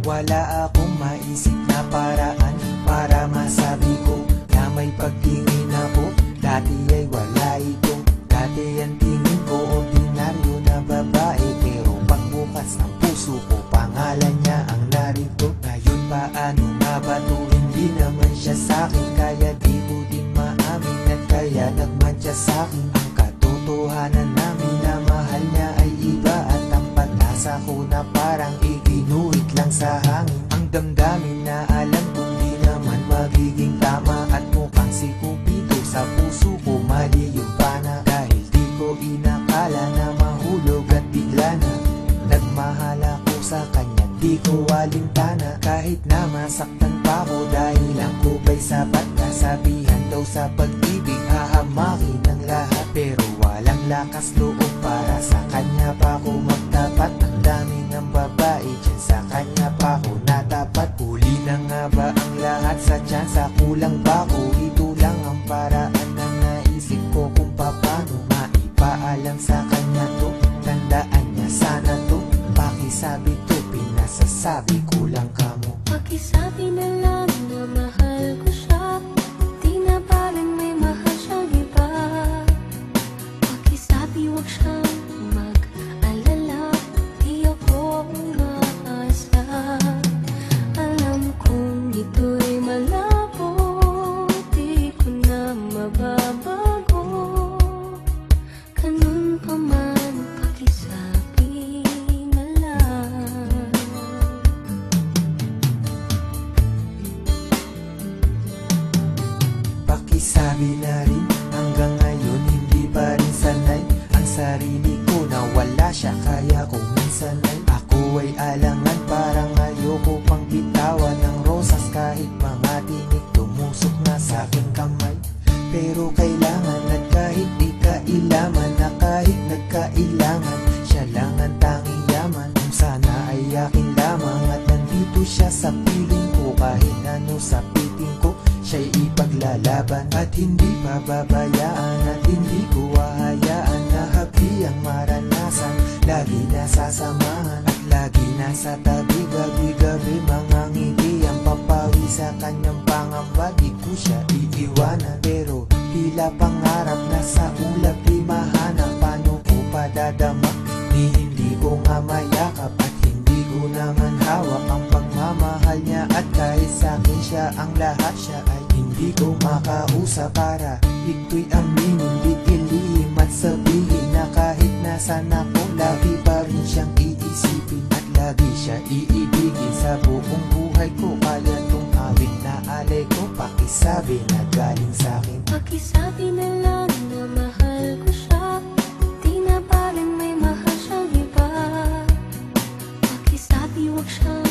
Wala akong maisip na paraan para masabi ko na may pagtingin ako. Dati ay wala ito. Dati ang tingin ko ordinaryo na babae, pero pagbukas ng puso ko pangalan niya ang narito. Ngayon paano nga ba to? Hindi naman siya sa'kin, kaya di ko din maamin at kaya nagmadya sa'kin. Ang katotohanan namin na mahal niya ay iba at ang pag-asa ko na parang iginuhit lang sa hangin. Ang damdamin na alam kong di naman magiging tama at mukhang si Cupido sa puso ko mali yung pana. Dahil di ko inakala na mahulog at bigla na nagmahal ako sa kanya, di ko alintana. Kahit na masaktan pa ko dahil ang kubay sapat, kasabihan daw sa pag-ibig hahamakin ng lahat. Pero walang lakas loob para sa kanya pa ko magtapat. Ang dami ng babae dyan, sa kanya pa ko natapat. Huli na nga ba ang lahat sa tsansa? Kulang ba ko? Ito lang ang paraan na naisip ko kung paano maipaalam sa kanya to. Tandaan niya sana to. Pakisabi to, pinasasabi ko lang kamo. Pakisabi na lang na mahal ko siya, di na parang may mahal siyang iba. Pakisabi wag siyang mag-alala, di ako umaasa. Alam kong ito'y malabo, di ko na mababago. Ganun pa man, pakisabi na lang. Pakisabi na rin, hanggang ngayon hindi pa rin sanay ang sarili ko na wala siya. Kaya kung minsan ay ako ay alangan, parang ayoko pang bitawan ng rosas. Kahit mga tinig tumusok na sa aking kamay, pero kailangan at kahit di kailaman, na kahit nagkailangan, siya lang ang tanging yaman. Kung sana ay akin lamang at nandito siya sa piling ko, kahit ano sa piting ko siya'y ipaglalaban at hindi pababayaan. At hindi ko hahayaan na hapdi ang maranasan. Lagi nasasamahan at lagi nasa tabi, gabi-gabi mga ngiti ang papawi sa kanyang pangamba. Di ko siya iiwanan, pero tila pangarap na sa ulap di mahanap. Paano ko padadama ni hindi ko nga mayakap at hindi ko naman hawak ang pagmamahal niya. At kahit sa'kin siya ang lahat, siya ay hindi ko makausap para ito'y aminin, di ilihim at sabihin na kahit nasan ako, lagi pa rin siyang iisipin at lagi siya iibigin sa buong buhay ko. Kaya tong awit na alay ko, pakisabi na galing sa'kin. Pakisabi na lang na mahal ko siya, di na parang may mahal siyang iba. Pakisabi wag siyang